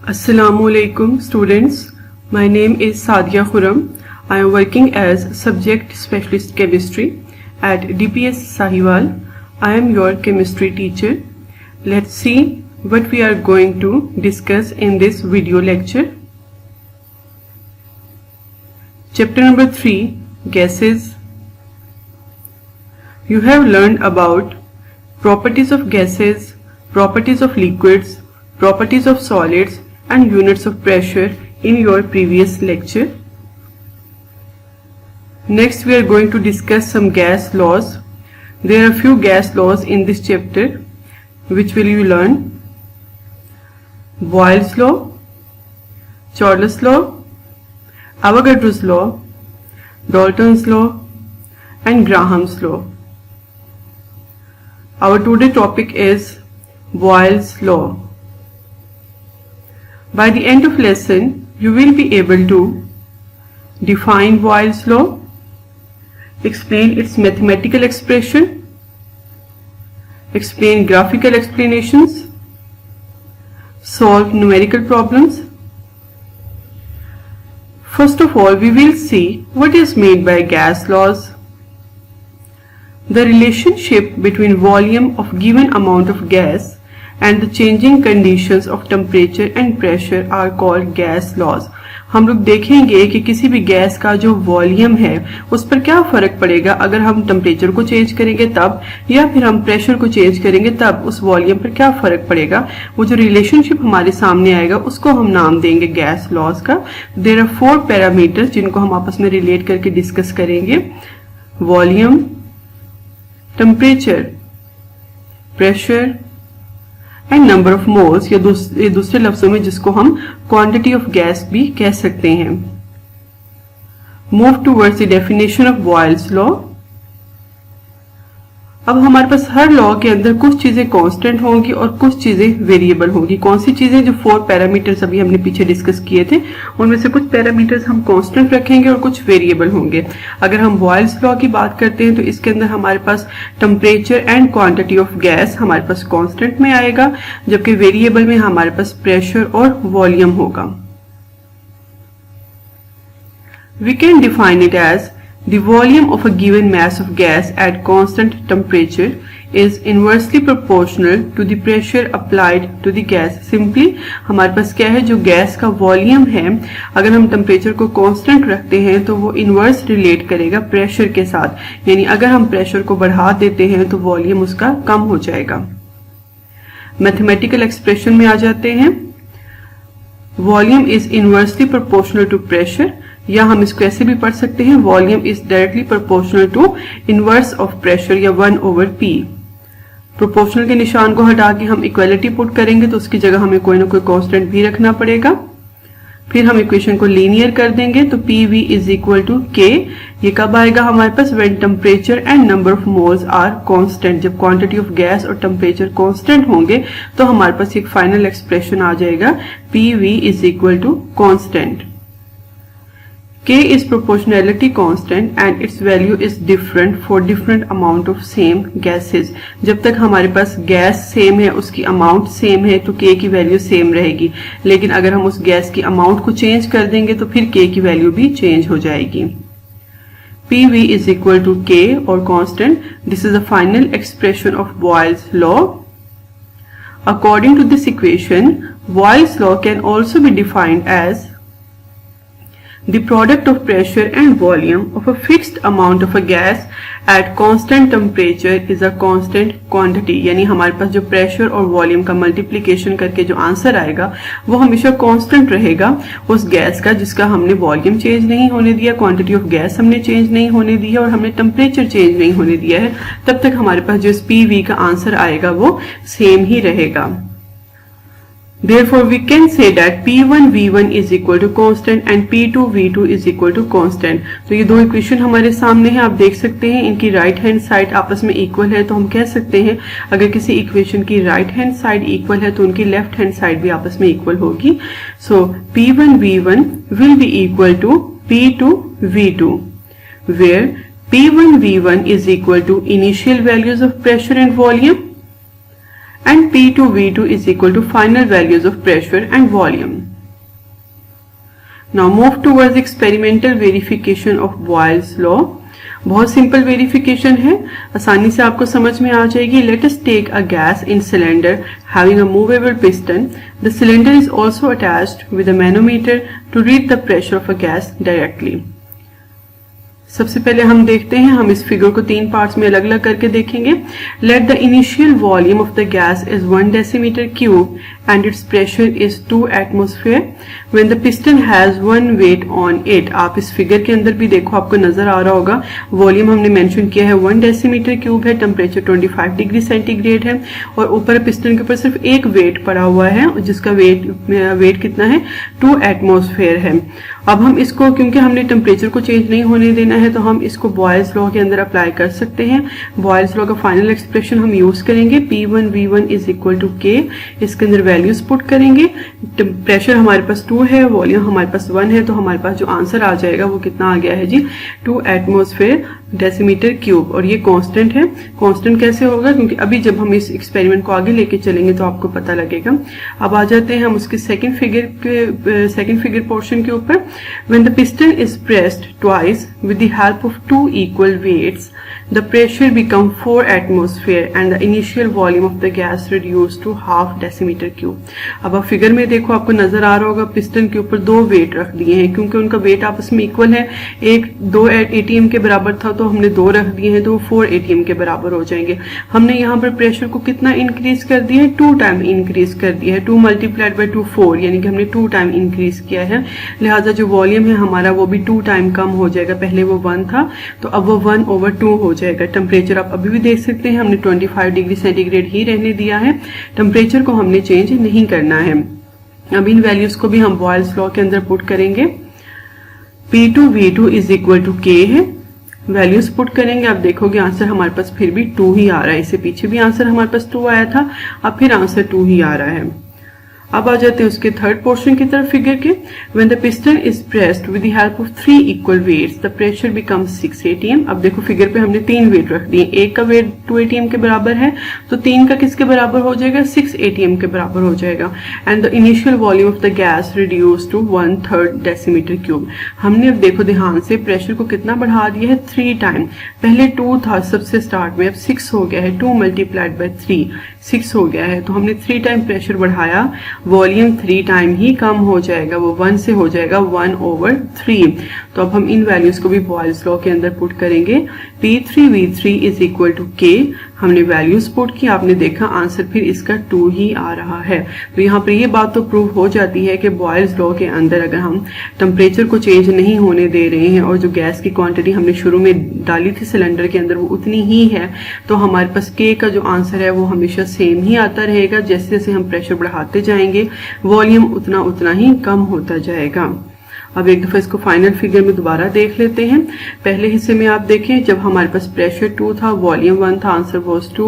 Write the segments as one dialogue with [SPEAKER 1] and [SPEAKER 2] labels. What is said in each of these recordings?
[SPEAKER 1] Assalamualaikum students. My name is Sadia Khurram. I am working as Subject Specialist Chemistry at DPS Sahiwal. I am your chemistry teacher. Let's see what we are going to discuss in this video lecture. Chapter number 3, Gases. You have learned about properties of gases, properties of liquids, properties of solids and units of pressure in your previous lecture. Next we are going to discuss some gas laws. There are few gas laws in this chapter. Which will you learn? Boyle's law, Chorlus law, Avogadro's law, Dalton's law and Graham's law. Our today's topic is Boyle's law. By the end of lesson, you will be able to define Boyle's law, explain its mathematical expression, explain graphical explanations, solve numerical problems. First of all, we will see what is meant by gas laws. The relationship between volume of given amount of gas and the changing conditions of temperature and pressure are called gas laws. हम लोग देखेंगे कि किसी भी gas का जो volume है उस पर क्या फर्क पड़ेगा अगर हम टेम्परेचर को चेंज करेंगे तब, या फिर हम प्रेशर को चेंज करेंगे तब उस वॉल्यूम पर क्या फर्क पड़ेगा. वो जो रिलेशनशिप हमारे सामने आएगा उसको हम नाम देंगे गैस लॉज का. देयर आर 4 पैरामीटर्स जिनको हम आपस में रिलेट करके डिस्कस करेंगे. Volume, temperature, pressure and number of moles, या दूसरे लफ्जों में जिसको हम क्वांटिटी ऑफ गैस भी कह सकते हैं. Move towards the definition of Boyle's law. अब हमारे पास हर लॉ के अंदर कुछ चीजें कांस्टेंट होंगी और कुछ चीजें वेरिएबल होंगी. कौन सी चीजें? जो 4 पैरामीटर्स अभी हमने पीछे डिस्कस किए थे उनमें से कुछ पैरामीटर्स हम कांस्टेंट रखेंगे और कुछ वेरिएबल होंगे. अगर हम बॉयल्स लॉ की बात करते हैं तो इसके अंदर हमारे पास temperature and quantity of gas हमारे पास कांस्टेंट में आएगा, जबकि वेरिएबल में हमारे पास प्रेशर और वॉल्यूम होगा. We can define it as the volume of a given mass of gas at constant temperature is inversely proportional to the pressure applied to the gas. Simply हमारे पास क्या है, जो गैस का वॉल्यूम है अगर हम टेम्परेचर को कांस्टेंट रखते हैं तो वो इनवर्स रिलेट करेगा प्रेशर के साथ. यानी अगर हम प्रेशर को बढ़ा देते हैं तो वॉल्यूम उसका कम हो जाएगा. मैथमेटिकल एक्सप्रेशन में आ जाते हैं. Volume is inversely proportional to pressure, या हम इसको ऐसे भी पढ़ सकते हैं volume is directly proportional to inverse of pressure, या 1/p. प्रोपोर्शनल के निशान को हटा के हम इक्वलिटी पुट करेंगे तो उसकी जगह हमें कोई ना कोई कांस्टेंट भी रखना पड़ेगा. फिर हम इक्वेशन को लीनियर कर देंगे तो PV is equal to K. ये कब आएगा हमारे पास? When temperature and number of moles are constant. जब क्वांटिटी ऑफ गैस और टेम्परेचर कांस्टेंट होंगे तो हमारे पास एक फाइनल एक्सप्रेशन आ जाएगा PV is equal to constant. K is proportionality constant and its value is different for different amount of same gases. जब तक हमारे पास गैस सेम है, उसकी अमाउंट सेम है तो K की वैल्यू सेम रहेगी. लेकिन अगर हम उस गैस की अमाउंट को चेंज कर देंगे तो फिर K की वैल्यू भी चेंज हो जाएगी. PV is equal to K or constant. This is the final expression of Boyle's law. According to this equation, Boyle's law can also be defined as the product of pressure and volume of a fixed amount of a gas at constant temperature is a constant quantity. यानी हमारे पास जो pressure और volume का multiplication करके जो answer आएगा वो हमेशा कांस्टेंट रहेगा उस गैस का जिसका हमने वॉल्यूम चेंज नहीं होने दिया, क्वांटिटी ऑफ गैस हमने चेंज नहीं होने दी है और हमने टेम्परेचर चेंज नहीं होने दिया है. तब तक हमारे पास जो PV का आंसर आएगा वो सेम ही रहेगा. Therefore, we can say that P1 V1 is equal to constant and P2 V2 is equal to constant. तो ये दो इक्वेशन हमारे सामने हैं, आप देख सकते हैं इनकी राइट हैंड साइड आपस में इक्वल है. तो हम कह सकते हैं अगर किसी इक्वेशन की राइट हैंड साइड इक्वल है तो उनकी लेफ्ट हैंड साइड भी आपस में इक्वल होगी. So P1 V1 will be equal to P2 V2, where P1 V1 is equal to initial values of pressure and volume and P2 V2 is equal to final values of pressure and volume. Now move towards experimental verification of Boyle's law. बहुत simple verification है, आसानी से आपको समझ में आ जाएगी. Let us take a gas in cylinder having a movable piston. The cylinder is also attached with a manometer to read the pressure of a gas directly. सबसे पहले हम देखते हैं, हम इस फिगर को 3 पार्ट्स में अलग अलग करके देखेंगे. Let the initial volume of the gas is 1 decimetre cube and its pressure is 2 atmosphere when the piston has 1 weight on it. आप इस फिगर के अंदर भी देखो, आपको नजर आ रहा होगा. वॉल्यूम हमने मेंशन किया है 1 डेसीमीटर क्यूब है, टेम्परेचर 25 डिग्री सेंटीग्रेड है और ऊपर पिस्टन के ऊपर सिर्फ एक वेट पड़ा हुआ है जिसका वेट कितना है, 2 एटमॉस्फेयर है. अब हम इसको, क्योंकि हमने टेम्परेचर को चेंज नहीं होने देना है, तो हम इसको बॉयल्स लॉ के अंदर अप्लाई कर सकते हैं. बॉयल्स लॉ का फाइनल एक्सप्रेशन हम यूज करेंगे. P1 V1 is equal to K. इसके अंदर वैल्यूज पुट करेंगे. प्रेशर हमारे पास 2 है, वॉल्यूम हमारे पास 1 है, तो हमारे पास जो आंसर आ जाएगा वो कितना आ गया है जी, 2 एटमॉस्फेयर डेसीमीटर क्यूब. और ये कांस्टेंट है. कांस्टेंट कैसे होगा, क्योंकि अभी जब हम इस एक्सपेरिमेंट को आगे लेके चलेंगे तो आपको पता लगेगा. अब आ जाते हैं हम उसके सेकंड फिगर पोर्शन के ऊपर. When the piston is pressed twice with the help of 2 equal weights the pressure become 4 atmosphere and the initial volume of the gas reduced to half decimeter cube. अब आप figure में देखो, आपको नजर आ रहा होगा पिस्टन के ऊपर 2 वेट रख दिए हैं, क्योंकि उनका वेट आपस में इक्वल है. एक 2 ATM के बराबर था तो हमने 2 रख दिए हैं, तो 4 ATM के बराबर हो जाएंगे. हमने यहाँ पर प्रेशर को कितना इंक्रीज कर दिया है, 2 टाइम इंक्रीज कर दिया है. 2 मल्टीप्लाइड बाई 2 4, यानी कि हमने 2 टाइम इंक्रीज किया है. लिहाजा जो वॉल्यूम है हमारा वो भी 2 टाइम कम हो जाएगा. पहले वो 1 था तो अब वो 1/2 हो जाएगा. टेम्परेचर आप अभी भी देख सकते हैं, हमने 25 डिग्री सेंटीग्रेड ही रहने दिया है. टेम्परेचर को हमने चेंज नहीं करना है. अब इन वैल्यूज को भी हम बॉयल्स लॉ के अंदर पुट करेंगे. P2 V2 is equal to K है. वैल्यूज पुट करेंगे, आप देखोगे आंसर हमारे पास फिर भी 2 ही आ रहा है. इससे पीछे भी आंसर हमारे पास 2 आया था, अब फिर आंसर 2 ही आ रहा है. अब आ जाते हैं उसके थर्ड पोर्शन की तरफ फिगर के. When the piston is pressed with the help of 3 equal weights the pressure becomes 6 ATM. अब देखो फिगर पे हमने 3 वेट रख दिए. एक का वेट 2 ATM के बराबर है, तो 3 का किसके बराबर हो जाएगा, 6 ATM के बराबर हो जाएगा. And the initial volume of the gas reduce to 1/3 decimetre cube. हमने अब देखो ध्यान से प्रेशर को कितना बढ़ा दिया है, 3 टाइम. पहले 2 था सबसे स्टार्ट में, अब 6 हो गया है. 2 मल्टीप्लाइड बाई 3 6 हो गया है. तो हमने 3 टाइम प्रेशर बढ़ाया, वॉल्यूम 3 टाइम ही कम हो जाएगा, वो 1 से हो जाएगा 1/3. तो अब हम इन वैल्यूज को भी बॉयल्स लॉ के अंदर पुट करेंगे. P3 V3 is equal to K. हमने वैल्यूज पुट की, आपने देखा आंसर फिर इसका 2 ही आ रहा है. तो यहाँ पर ये बात तो प्रूव हो जाती है कि बॉयल्स लॉ के अंदर अगर हम टेम्परेचर को चेंज नहीं होने दे रहे हैं और जो गैस की क्वांटिटी हमने शुरू में डाली थी सिलेंडर के अंदर वो उतनी ही है, तो हमारे पास K का जो आंसर है वो हमेशा सेम ही आता रहेगा. जैसे जैसे हम प्रेशर बढ़ाते जाएंगे वॉल्यूम उतना ही कम होता जाएगा. अब एक दफा इसको फाइनल फिगर में दोबारा देख लेते हैं. पहले हिस्से में आप देखें, जब हमारे पास प्रेशर 2 था, वॉल्यूम 1 था, आंसर वॉज 2.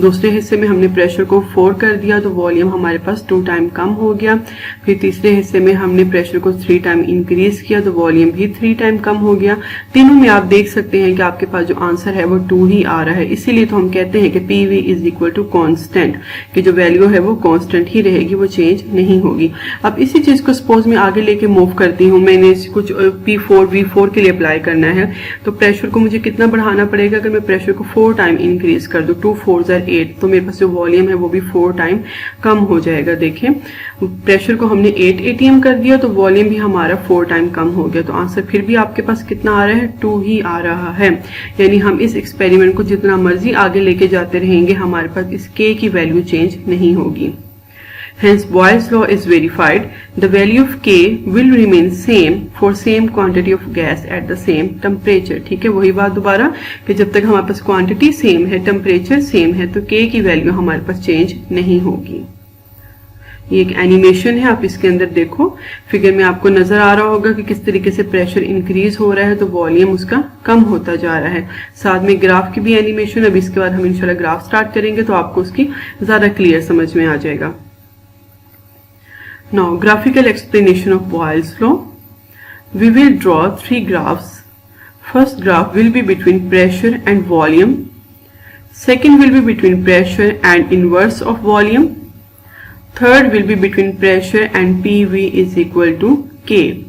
[SPEAKER 1] दूसरे हिस्से में हमने प्रेशर को 4 कर दिया तो वॉल्यूम हमारे पास 2 टाइम कम हो गया. फिर तीसरे हिस्से में हमने प्रेशर को 3 टाइम इंक्रीज किया तो वॉल्यूम भी 3 टाइम कम हो गया. तीनों में आप देख सकते हैं कि आपके पास जो आंसर है वो 2 ही आ रहा है. इसीलिए तो हम कहते हैं कि PV is equal to constant, कि जो वैल्यू है वो कॉन्स्टेंट ही रहेगी, वो चेंज नहीं होगी. अब इसी चीज को सपोज मैं आगे लेके मूव करती हूँ. मैंने कुछ P4 V4 के लिए अप्लाई करना है, तो प्रेशर को मुझे कितना बढ़ाना पड़ेगा. अगर मैं प्रेशर को 4 टाइम इंक्रीज कर दूं, 2 4s are 8, तो मेरे पास जो वॉल्यूम है वो भी 4 टाइम कम हो जाएगा. देखें प्रेशर को हमने 8 ATM कर दिया तो वॉल्यूम भी हमारा 4 टाइम कम हो गया. तो आंसर फिर भी आपके पास कितना आ रहा है, 2 ही आ रहा है. यानी हम इस एक्सपेरिमेंट को जितना मर्जी आगे लेके जाते रहेंगे, हमारे पास इस K की वैल्यू चेंज नहीं होगी. Hence Boyle's law is verified. The value of K will remain same for same quantity of gas at the same temperature. ठीक है, वही बात दोबारा कि जब तक हमारे पास क्वांटिटी सेम है, टेम्परेचर सेम है, तो K की वैल्यू हमारे पास चेंज नहीं होगी. ये एक एनिमेशन है, आप इसके अंदर देखो फिगर में आपको नजर आ रहा होगा कि किस तरीके से प्रेशर इंक्रीज हो रहा है तो वॉल्यूम उसका कम होता जा रहा है. साथ में ग्राफ की भी एनिमेशन. अब इसके बाद हम इंशाल्लाह ग्राफ स्टार्ट करेंगे तो आपको उसकी ज्यादा क्लियर समझ में आ जाएगा. Now, graphical explanation of Boyle's law. We will draw 3 graphs. First graph will be between pressure and volume. Second will be between pressure and inverse of volume. Third will be between pressure and PV is equal to K.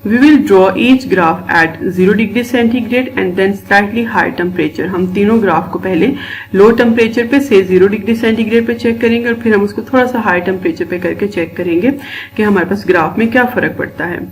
[SPEAKER 1] We will draw each graph at 0 degree centigrade and then slightly higher temperature. हम तीनों graph को पहले low temperature पे से 0 degree centigrade पे check करेंगे और फिर हम उसको थोड़ा सा हाई टेम्परेचर पे करके चेक करेंगे कि हमारे पास ग्राफ में क्या फर्क पड़ता है.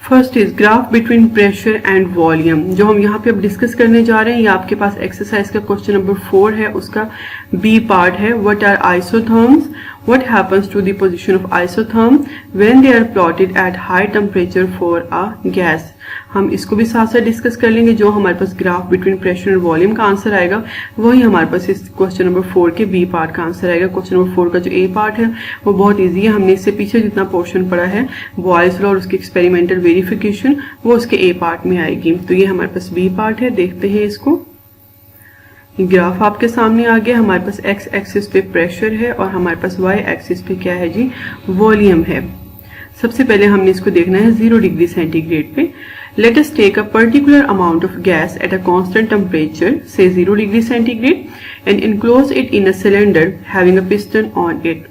[SPEAKER 1] First is graph between pressure and volume. जो हम यहाँ पे अब डिस्कस करने जा रहे हैं ये आपके पास एक्सरसाइज का क्वेश्चन नंबर 4 है, उसका बी पार्ट है. What are isotherms? What happens to the position of isotherm when they are plotted at high temperature for a gas? हम इसको भी साथ साथ डिस्कस कर लेंगे. जो हमारे पास graph between pressure and volume का आंसर आएगा वही हमारे पास इस क्वेश्चन नंबर 4 के बी पार्ट का आंसर आएगा. क्वेश्चन नंबर 4 का जो ए पार्ट है वो बहुत इजी है. हमने इससे पीछे जितना पोर्शन पढ़ा है बॉयल्स लॉ और उसकी एक्सपेरिमेंटल वेरिफिकेशन वो उसके ए पार्ट में आएगी. तो ये हमारे पास बी पार्ट है. देखते हैं इसको. ग्राफ आपके सामने आ गया. हमारे पास एक्स एक्सिस पे प्रेशर है और हमारे पास वाई एक्सिस पे क्या है जी? वॉल्यूम है. सबसे पहले हमने इसको देखना है 0 डिग्री सेंटीग्रेड पे. Let us take a particular amount of gas at a constant temperature से 0 degree centigrade and enclose it in a cylinder having a piston on it.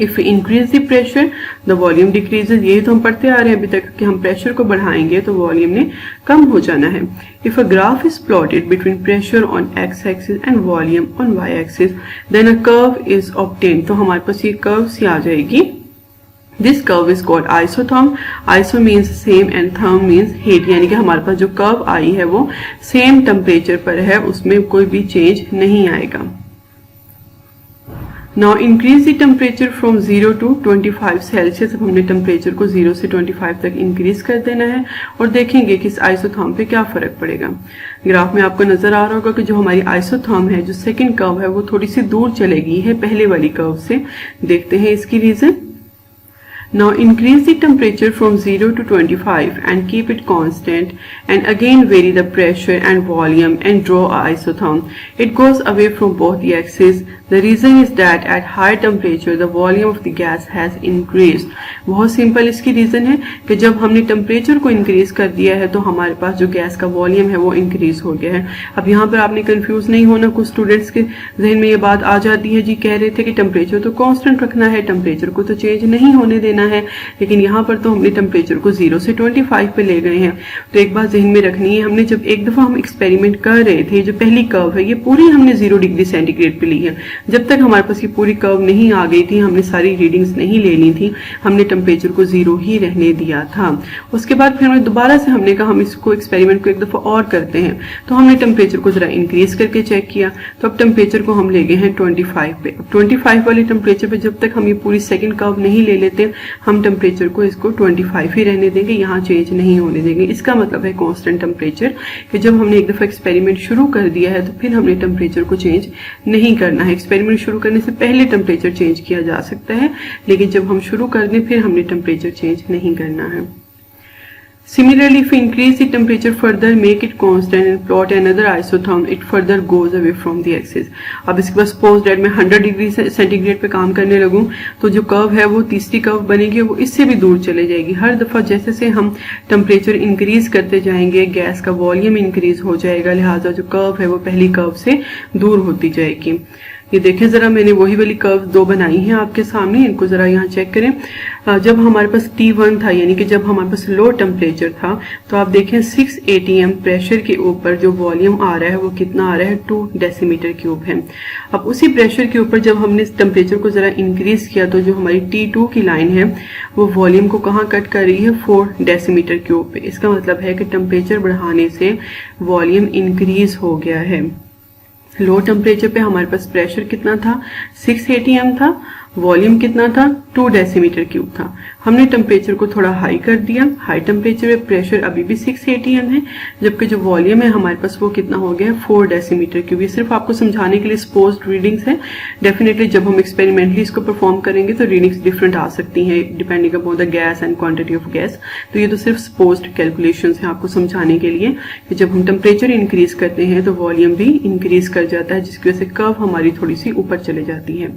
[SPEAKER 1] If we increase the pressure, the volume decreases. यही तो हम पढ़ते आ रहे हैं अभी तक कि हम प्रेशर को बढ़ाएंगे तो वॉल्यूम ने कम हो जाना है. If a graph is plotted between pressure on x-axis and volume on y-axis, then a curve is obtained. तो हमारे पास ये कर्व सी आ जाएगी. This curve is called isotherm. Iso means same and therm means heat. यानी कि हमारे पास जो curve आई है वो सेम टेम्परेचर पर है, उसमें कोई भी चेंज नहीं आएगा. Now increase the temperature from 0 to 25 Celsius. अब हमने टेम्परेचर को 0 से 25 तक इंक्रीज कर देना है और देखेंगे कि इस आइसोथर्म पे क्या फर्क पड़ेगा. ग्राफ में आपको नजर आ रहा होगा कि जो हमारी आइसोथर्म है, जो सेकंड कर्व है, वो थोड़ी सी दूर चलेगी है पहले वाली कर्व से. देखते हैं इसकी reason. Now increase the temperature from 0 to 25 and keep it constant and again vary the pressure and volume and draw a isotherm. It goes away from both the axes. The reason is that at high temperature the volume of the gas has increased. बहुत simple इसकी reason है कि जब हमने temperature को increase कर दिया है तो हमारे पास जो गैस का वॉल्यूम है वो इंक्रीज हो गया है. अब यहाँ पर आपने कंफ्यूज नहीं होना. कुछ स्टूडेंट्स के जहन में ये बात आ जाती है जी, कह रहे थे कि टेम्परेचर तो कांस्टेंट रखना है, टेम्परेचर को तो चेंज नहीं होने देना है, लेकिन यहाँ पर तो हमने टेम्परेचर को 0 से 25 पे ले गए हैं. तो एक बात जहन में रखनी है, हमने जब एक दफा हम एक्सपेरिमेंट कर रहे थे, जो पहली कर्व है ये पूरी हमने 0 डिग्री सेंटीग्रेड पे ली है. जब तक हमारे पास ये पूरी कर्व नहीं आ गई थी, हमने सारी रीडिंग्स नहीं ले ली थी, हमने टेम्परेचर को 0 ही रहने दिया था. उसके बाद फिर दोबारा से हमने कहा हम इसको एक्सपेरिमेंट को एक दफा और करते हैं, तो हमने टेम्परेचर को जरा इंक्रीज करके चेक किया. तो अब टेम्परेचर को हम ले गए हैं 25 पे. अब 25 वाले टेम्परेचर पे जब तक हम ये पूरी सेकंड कर्व नहीं ले लेते, हम टेम्परेचर को इसको 25 ही रहने देंगे, यहाँ चेंज नहीं होने देंगे. इसका मतलब है कांस्टेंट टेम्परेचर, कि जब हमने एक दफा एक्सपेरिमेंट शुरू कर दिया है तो फिर हमने टेम्परेचर को चेंज नहीं करना है. एक्सपेरिमेंट शुरू करने से पहले टेम्परेचर चेंज किया जा सकता है, लेकिन जब हम शुरू कर दें फिर हमने टेम्परेचर चेंज नहीं करना है. Similarly, if we increase the temperature further, make it constant and plot another isotherm, it further goes away from the axis. अब इसके बाद सपोज दैट मैं 100 डिग्री सेंटीग्रेड पे काम करने लगूं तो जो कर्व है वो तीसरी कर्व बनेगी, वो इससे भी दूर चले जाएगी. हर दफा जैसे से हम टेम्परेचर इंक्रीज करते जाएंगे गैस का वॉल्यूम इंक्रीज हो जाएगा, लिहाजा जो कर्व है वो पहली कर्व से दूर होती जाएगी. ये देखें जरा, मैंने वही वाली कर्व 2 बनाई हैं आपके सामने, इनको जरा यहाँ चेक करें. जब हमारे पास T1 था, यानी कि जब हमारे पास लो टेम्परेचर था, तो आप देखें 6 atm प्रेशर के ऊपर जो वॉल्यूम आ रहा है वो कितना आ रहा है? 2 डेसीमीटर क्यूब है. अब उसी प्रेशर के ऊपर जब हमने टेम्परेचर को जरा इंक्रीज किया तो जो हमारी T2 की लाइन है वो वॉल्यूम को कहाँ कट कर रही है? 4 डेसीमीटर क्यूब पे. इसका मतलब है कि टेम्परेचर बढ़ाने से वॉल्यूम इंक्रीज हो गया है. लो टेम्परेचर पे हमारे पास प्रेशर कितना था? 6 atm था. वॉल्यूम कितना था? 2 डेसीमीटर क्यूब था. हमने टेम्परेचर को थोड़ा हाई कर दिया. हाई टेम्परेचर पे प्रेशर अभी भी 6 atm है, जबकि जो वॉल्यूम है हमारे पास वो कितना हो गया? 4 डेसीमीटर क्यूब. ये सिर्फ आपको समझाने के लिए सपोज्ड रीडिंग्स है. डेफिनेटली जब हम एक्सपेरिमेंटली इसको परफॉर्म करेंगे तो रीडिंग्स डिफरेंट आ सकती हैं depending upon the gas and quantity of gas. तो ये तो सिर्फ सपोज्ड कैलकुलेशंस हैं आपको समझाने के लिए कि जब हम टेम्परेचर इंक्रीज करते हैं तो वॉल्यूम भी इंक्रीज कर जाता है, जिसकी वजह से कर्व हमारी थोड़ी सी ऊपर चले जाती है.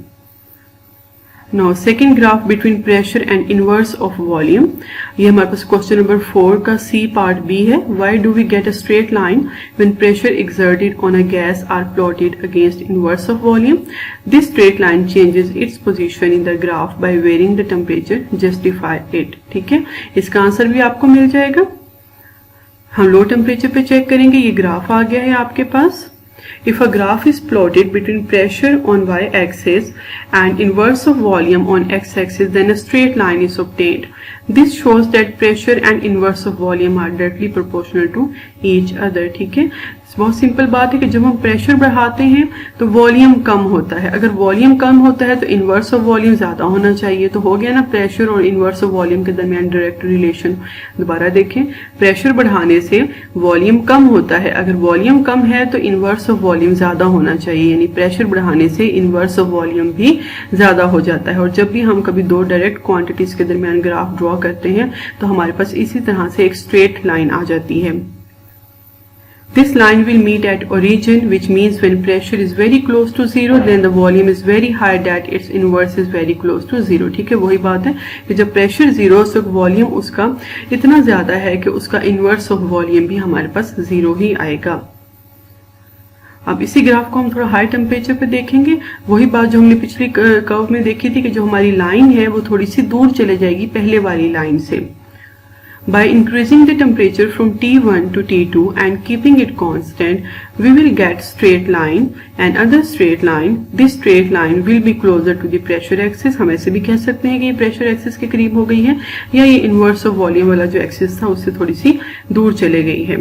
[SPEAKER 1] Now second graph between pressure and inverse of volume, ये हमारे पास क्वेश्चन नंबर 4 का सी पार्ट बी है. Why do we get a straight line when pressure exerted on a gas are plotted against inverse of volume? This straight line changes its position in the graph by varying the temperature. Justify it. ठीक है, इसका answer भी आपको मिल जाएगा. हम low temperature पे check करेंगे. ये ग्राफ आ गया है आपके पास. If a graph is plotted between pressure on y-axis and inverse of volume on x-axis, then a straight line is obtained. This shows that pressure and inverse of volume are directly proportional to each other. ठीक है, बहुत simple बात है कि जब हम pressure बढ़ाते हैं तो वॉल्यूम कम होता है. अगर वॉल्यूम कम होता है तो इनवर्स ऑफ वॉल्यूम ज्यादा होना चाहिए. तो हो गया ना प्रेशर और इनवर्स ऑफ वॉल्यूम के दरमियान डायरेक्ट रिलेशन. दोबारा देखें, प्रेशर बढ़ाने से वॉल्यूम कम होता है. अगर वॉल्यूम कम है तो इनवर्स ऑफ वॉल्यूम ज्यादा होना चाहिए, यानी प्रेशर बढ़ाने से इनवर्स ऑफ वॉल्यूम भी ज्यादा हो जाता है. और जब भी हम कभी दो डायरेक्ट क्वांटिटीज के दरमियान ग्राफ ड्रॉ करते हैं तो हमारे पास इसी तरह से एक स्ट्रेट लाइन आ जाती है. This line will meet at origin, which means when pressure is very close to zero, then the volume is very high that its inverse is very close to zero. ठीक है, वही बात है कि जब pressure zero तो volume उसका इतना ज्यादा है कि उसका इनवर्स ऑफ वॉल्यूम भी हमारे पास जीरो ही आएगा. अब इसी ग्राफ को हम थोड़ा हाई टेम्परेचर पे देखेंगे. वही बात जो हमने पिछली कर्व में देखी थी कि जो हमारी लाइन है वो थोड़ी सी दूर चले जाएगी पहले वाली लाइन से. By increasing the temperature from T1 to T2 and keeping it constant, we will get straight line and other straight line. This straight line will be closer to the pressure axis. हम ऐसे भी कह सकते हैं कि ये pressure axis के करीब हो गई है, या ये inverse of volume वाला जो axis था उससे थोड़ी सी दूर चले गई है.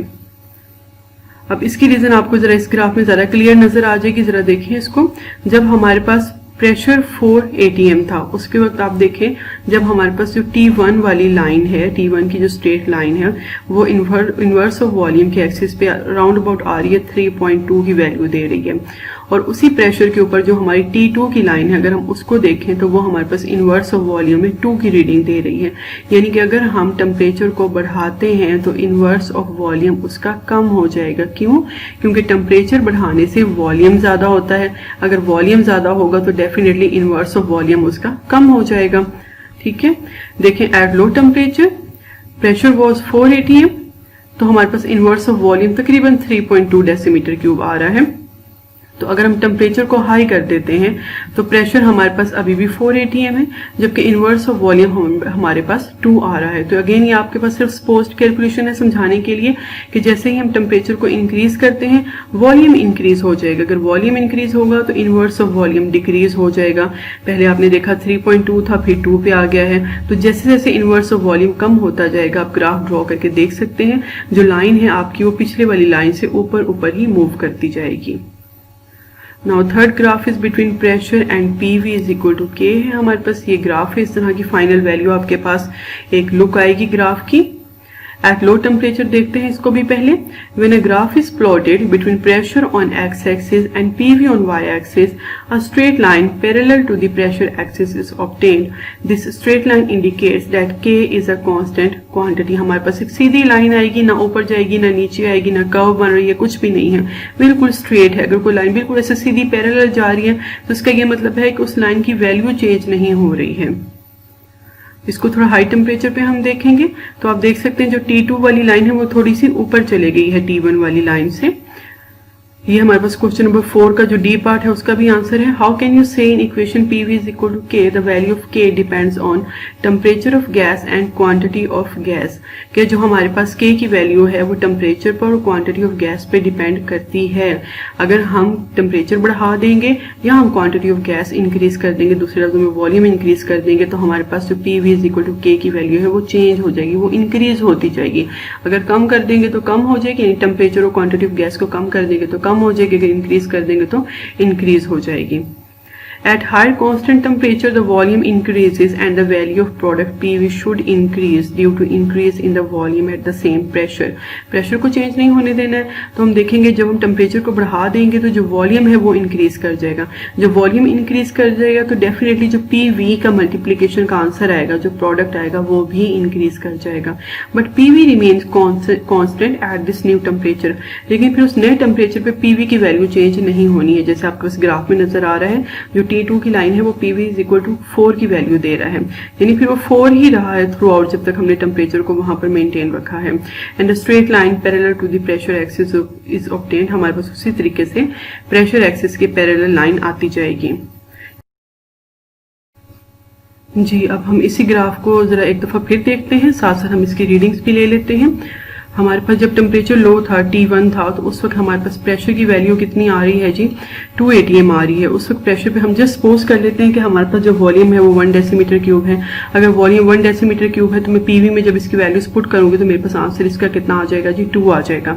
[SPEAKER 1] अब इसकी रीजन आपको जरा इस ग्राफ में जरा क्लियर नजर आ जाएगी. जरा देखिए इसको. जब हमारे पास प्रेशर 4 atm था उसके वक्त आप देखें जब हमारे पास जो T1 वाली लाइन है, T1 की जो स्ट्रेट लाइन है वो इनवर्स ऑफ वॉल्यूम के एक्सिस पे राउंड अबाउट आ रही है, 3.2 की वैल्यू दे रही है. और उसी प्रेशर के ऊपर जो हमारी T2 की लाइन है अगर हम उसको देखें तो वो हमारे पास इनवर्स ऑफ वॉल्यूम में 2 की रीडिंग दे रही है. यानी कि अगर हम टेम्परेचर को बढ़ाते हैं तो इनवर्स ऑफ वॉल्यूम उसका कम हो जाएगा. क्यों? क्योंकि टेम्परेचर बढ़ाने से वॉल्यूम ज्यादा होता है. अगर वॉल्यूम ज्यादा होगा तो डेफिनेटली इनवर्स ऑफ वॉल्यूम उसका कम हो जाएगा. ठीक है, देखें at low temperature pressure was 4 atm, तो हमारे पास इनवर्स ऑफ वॉल्यूम तकरीबन 3.2 डेसीमीटर क्यूब आ रहा है. तो अगर हम टेम्परेचर को हाई कर देते हैं तो प्रेशर हमारे पास अभी भी 4 atm है, जबकि इनवर्स ऑफ वॉल्यूम हमारे पास 2 आ रहा है. तो अगेन ये आपके पास सिर्फ पोस्ट कैलकुलेशन है समझाने के लिए कि जैसे ही हम टेम्परेचर को इंक्रीज करते हैं वॉल्यूम इंक्रीज हो जाएगा. अगर वॉल्यूम इंक्रीज होगा तो इनवर्स ऑफ वॉल्यूम डिक्रीज हो जाएगा. पहले आपने देखा 3.2 था, फिर 2 पे आ गया है. तो जैसे जैसे इनवर्स ऑफ वॉल्यूम कम होता जाएगा आप ग्राफ ड्रॉ करके देख सकते हैं जो लाइन है आपकी वो पिछले वाली लाइन से ऊपर ऊपर ही मूव करती जाएगी. Now third graph is between pressure and PV is equal to K है हमारे पास. ये ग्राफ है, इस तरह की फाइनल वैल्यू आपके पास एक लुक आएगी ग्राफ की. एट लो टेम्परेचर देखते हैं इसको भी पहले. When a graph is plotted between pressure on x-axis and PV on y-axis, a straight line parallel to the pressure axis is obtained. This straight line indicates that K is a constant quantity. हमारे पास एक सीधी line आएगी, ना ऊपर जाएगी ना नीचे आएगी, ना कर्व बन रही है, कुछ भी नहीं है, बिल्कुल स्ट्रेट है. अगर कोई लाइन बिल्कुल ऐसे सीधी पैरेलल जा रही है तो इसका ये मतलब है कि उस लाइन की वैल्यू चेंज नहीं हो रही है. इसको थोड़ा हाई टेम्परेचर पे हम देखेंगे तो आप देख सकते हैं जो T2 वाली लाइन है वो थोड़ी सी ऊपर चले गई है T1 वाली लाइन से. ये हमारे पास क्वेश्चन नंबर 4 का जो डी पार्ट है उसका भी आंसर है. How can you say in equation PV is equal to K the value of K depends on temperature of gas and quantity of gas. कि जो हमारे पास K की वैल्यू है वो टेम्परेचर पर और क्वांटिटी ऑफ गैस पे डिपेंड करती है. अगर हम टेम्परेचर बढ़ा देंगे या हम क्वांटिटी ऑफ गैस इंक्रीज कर देंगे, दूसरे लफ्जों में वॉल्यूम इंक्रीज कर देंगे, तो हमारे पास जो PV is equal to K की वैल्यू है वो चेंज हो जाएगी, वो इंक्रीज होती जाएगी. अगर कम कर देंगे तो कम हो जाएगी, यानी टेम्परेचर और क्वांटिटी ऑफ गैस को कम कर देंगे तो कम हो जाएगी, अगर इंक्रीज कर देंगे तो इंक्रीज हो जाएगी. At higher constant temperature, the volume increases and the value of product PV should increase due to increase in the volume at the same pressure. Pressure को चेंज नहीं होने देना है. तो हम देखेंगे जब हम टेम्परेचर को बढ़ा देंगे तो जो वॉल्यूम है वो इंक्रीज कर जाएगा. जो वॉल्यूम इंक्रीज कर जाएगा तो डेफिनेटली जो PV का मल्टीप्लीकेशन का आंसर आएगा, जो प्रोडक्ट आएगा वो भी इंक्रीज कर जाएगा. But PV remains constant at this new temperature. लेकिन फिर उस नए टेम्परेचर पे PV की वैल्यू चेंज नहीं होनी है. जैसे आपको इस ग्राफ में नजर आ रहा है जो T2 की लाइन है वो PV इज इक्वल टू 4 की वैल्यू दे रहा है, यानी फिर वो 4 ही रहा है थ्रू आउट जब तक हमने टेम्परेचर को वहां पर मेंटेन रखा है। And the straight line parallel to the pressure axis is obtained, हमारे पास उसी तरीके से प्रेशर एक्सिस के पैरेलल लाइन आती जाएगी। जी, अब हम इसी ग्राफ को जरा एक दफा फिर देखते हैं, साथ साथ हम इसकी रीडिंग्स भी ले लेते हैं। हमारे पास जब टेम्परेचर लो था, T1 था, तो उस वक्त हमारे पास प्रेशर की वैल्यू कितनी आ रही है जी, 2 atm आ रही है। उस वक्त प्रेशर पे हम जस्ट सपोज कर लेते हैं कि हमारे पास जो वॉल्यूम है वो 1 डेसीमीटर क्यूब है। अगर वॉल्यूम 1 डेसीमीटर क्यूब है तो मैं PV में जब इसकी वैल्यूज पुट करूंगी तो मेरे पास आंसर इसका कितना आ जाएगा जी, 2 आ जाएगा।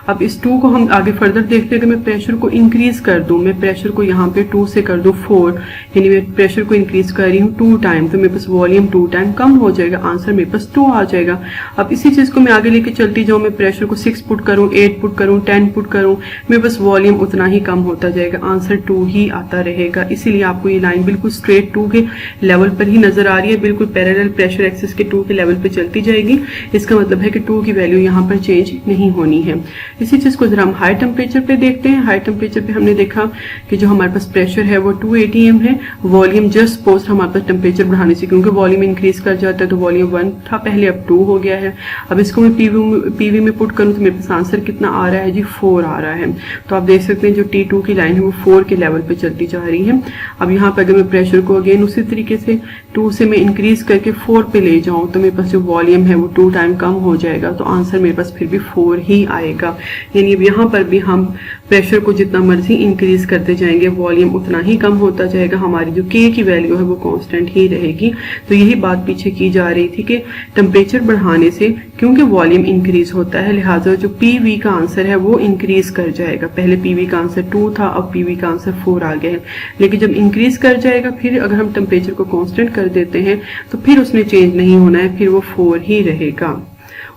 [SPEAKER 1] अब इस 2 को हम आगे फर्दर देखते हैं कि मैं प्रेशर को इंक्रीज कर दूं, मैं प्रेशर को यहाँ पे 2 से कर दूं 4, यानी मैं प्रेशर को इंक्रीज कर रही हूँ 2 टाइम, तो मेरे पास वॉल्यूम 2 टाइम कम हो जाएगा, आंसर मेरे पास 2 आ जाएगा। अब इसी चीज को मैं आगे लेके चलती जाऊँ, मैं प्रेशर को 6 पुट करूं, 8 पुट करूं, 10 पुट करूं, मेरे पास वॉल्यूम उतना ही कम होता जाएगा, आंसर 2 ही आता रहेगा। इसीलिए आपको ये लाइन बिल्कुल स्ट्रेट 2 के लेवल पर ही नजर आ रही है, बिल्कुल पैरेलल प्रेशर एक्सिस के 2 के लेवल पे चलती जाएगी। इसका मतलब है कि 2 की वैल्यू यहाँ पर चेंज नहीं होनी है। इसी चीज को जरा हम हाई टेम्परेचर पे देखते हैं। हाई टेम्परेचर पे हमने देखा कि जो हमारे पास प्रेशर है वो 2 atm है, वॉल्यूम जस्ट पोस्ट हमारे पास टेम्परेचर बढ़ाने से, क्योंकि वॉल्यूम इंक्रीज कर जाता है तो वॉल्यूम 1 था पहले, अब 2 हो गया है। अब इसको मैं PV में पुट करूं तो मेरे पास आंसर कितना आ रहा है जी, 4 आ रहा है। तो आप देख सकते हैं जो T2 की लाइन है वो 4 के लेवल पे चलती जा रही है। अब यहाँ पे अगर मैं प्रेशर को अगेन उसी तरीके से 2 से मैं इंक्रीज करके 4 पे ले जाऊं तो मेरे पास जो वॉल्यूम है वो 2 टाइम कम हो जाएगा, तो आंसर मेरे पास फिर भी 4 ही आएगा। यानी अब यहाँ पर भी हम प्रेशर को जितना मर्जी इंक्रीज करते जाएंगे वॉल्यूम उतना ही कम होता जाएगा, हमारी जो K की वैल्यू है वो कांस्टेंट ही रहेगी। तो यही बात पीछे की जा रही थी कि टेम्परेचर बढ़ाने से क्योंकि वॉल्यूम इंक्रीज होता है, लिहाजा जो PV का आंसर है वो इंक्रीज कर जाएगा। पहले PV का आंसर 2 था, अब PV का आंसर 4 आ गया है, लेकिन जब इंक्रीज कर जाएगा फिर अगर हम टेम्परेचर को कांस्टेंट कर देते हैं तो फिर उसने चेंज नहीं होना है, फिर वो 4 ही रहेगा।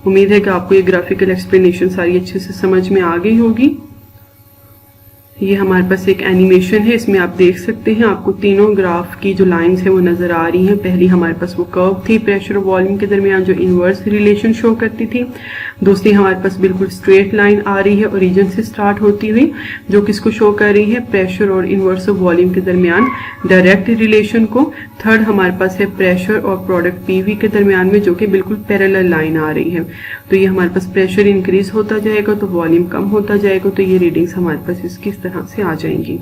[SPEAKER 1] उम्मीद है कि आपको ये ग्राफिकल एक्सप्लेनेशन सारी अच्छे से समझ में आ गई होगी। ये हमारे पास एक एनिमेशन है, इसमें आप देख सकते हैं आपको तीनों ग्राफ की जो लाइंस है वो नजर आ रही हैं। पहली हमारे पास वो कर्व थी प्रेशर और वॉल्यूम के दरमियान जो इनवर्स रिलेशन शो करती थी। दूसरी हमारे पास बिल्कुल स्ट्रेट लाइन आ रही है ओरिजिन से स्टार्ट होती हुई, जो किसको शो कर रही है, प्रेशर और इनवर्स ऑफ वॉल्यूम के दरमियान डायरेक्ट रिलेशन को। थर्ड हमारे पास है प्रेशर और प्रोडक्ट PV के दरमियान में, जो कि बिल्कुल पैरेलल लाइन आ रही है। तो ये हमारे पास प्रेशर इंक्रीज होता जाएगा तो वॉल्यूम कम होता जाएगा, तो ये रीडिंग्स हमारे पास इसकी तरह से आ जाएंगी।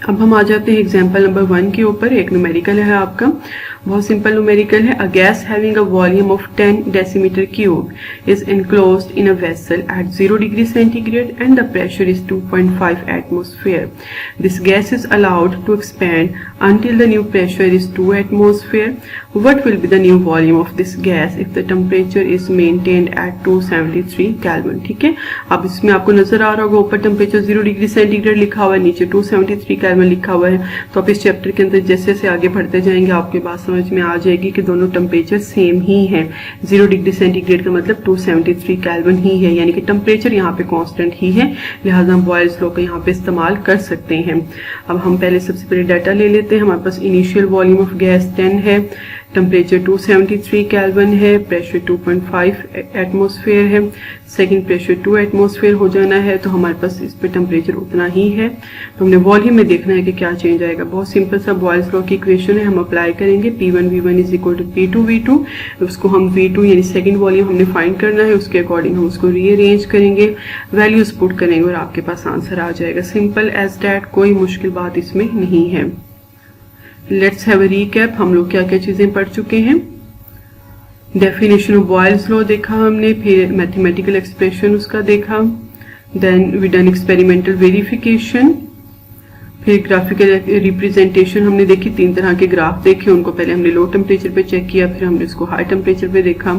[SPEAKER 1] अब हम आ जाते हैं एग्जांपल नंबर 1 के ऊपर। एक न्यूमेरिकल है आपका, बहुत सिंपल न्यूमेरिकल है। A gas having a volume of 10 decimetre cube is enclosed in a vessel at 0 degree centigrade and the pressure is 2.5 atmosphere. This gas is allowed to expand until the new pressure is 2 atmosphere. What will be the new volume of this gas if the temperature is maintained at 273 Kelvin? ठीक है, अब इसमें आपको नजर आ रहा होगा ऊपर temperature 0 degree centigrade लिखा हुआ है, नीचे 273 केल्विन लिखा हुआ है। तो आप इस चैप्टर के अंदर जैसे जैसे आगे बढ़ते जाएंगे आपके बात समझ में आ जाएगी कि दोनों टेम्परेचर सेम ही है। 0 डिग्री सेंटीग्रेड का मतलब 273 केल्विन ही है, यानी कि टेम्परेचर यहाँ पे कांस्टेंट ही है, लिहाजा हम बॉयल्स लॉ का यहाँ पे इस्तेमाल कर सकते हैं। अब हम पहले सबसे पहले डाटा ले लेते हैं। हमारे पास इनिशियल वॉल्यूम ऑफ गैस 10 है, टेम्परेचर 273 केल्विन है, प्रेशर 2.5 एटमॉस्फेयर है, सेकंड प्रेशर 2 एटमॉस्फेयर हो जाना है, तो हमारे पास इस पे टेम्परेचर उतना ही है। तो हमने वॉल्यूम में देखना है कि क्या चेंज आएगा। बहुत सिंपल सा बॉयल्स लॉ की इक्वेशन है, हम अप्लाई करेंगे। P1V1 is equal to P2V2, उसको हम V2 यानी सेकंड वॉल्यूम हमने फाइंड करना है, उसके अकॉर्डिंग हम उसको रीअरेंज करेंगे, वैल्यूज पुट करेंगे और आपके पास आंसर आ जाएगा। सिंपल एज दैट, कोई मुश्किल बात इसमें नहीं है। लेट्स हैव अ रीकैप, हम लोग क्या क्या चीजें पढ़ चुके हैं। डेफिनेशन ऑफ बॉयल्स लॉ देखा हमने, फिर मैथमेटिकल एक्सप्रेशन उसका देखा, then we done experimental verification, फिर ग्राफिकल रिप्रेजेंटेशन हमने देखी। 3 तरह के ग्राफ देखे, उनको पहले हमने लो टेम्परेचर पे चेक किया, फिर हमने उसको हाई टेम्परेचर पे देखा।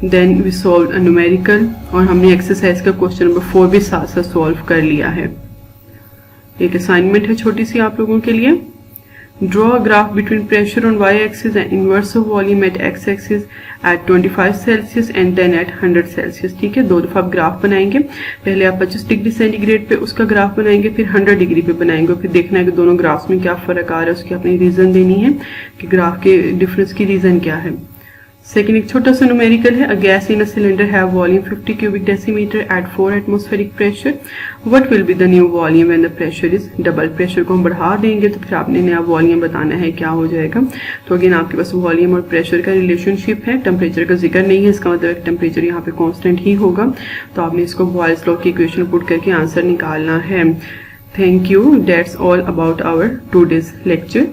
[SPEAKER 1] Then we solve a numerical, और हमने एक्सरसाइज का क्वेश्चन नंबर 4 भी साथ साथ सॉल्व कर लिया है। एक असाइनमेंट है छोटी सी आप लोगों के लिए। Draw a graph between pressure on y-axis and inverse of volume at x-axis at 25 Celsius and then at 100 Celsius। ठीक है, 2 दफा आप ग्राफ बनाएंगे। पहले आप 25 डिग्री सेंटीग्रेड पे उसका ग्राफ बनाएंगे, फिर 100 डिग्री पे बनाएंगे, फिर देखना है कि दोनों ग्राफ्स में क्या फर्क आ रहा है, उसकी अपनी रीजन देनी है कि ग्राफ के डिफरेंस की रीजन क्या है। सेकेंड एक छोटा सा न्यूमेरिकल है, a gas in a cylinder have volume 50 cubic decimeter at 4 atmospheric pressure. What will be the new volume when the pressure is double. Pressure को हम बढ़ा देंगे तो फिर आपने नया वॉल्यूम बताना है क्या हो जाएगा. तो अगेन आपके पास वॉल्यूम और प्रेशर का रिलेशनशिप है, टेम्परेचर का जिक्र नहीं है, इसका मतलब टेम्परेचर यहाँ पे कांस्टेंट ही होगा. तो आपने इसको बॉयल्स लॉ की इक्वेशन पुट करके आंसर निकालना है. Thank you. That's all about our today's lecture.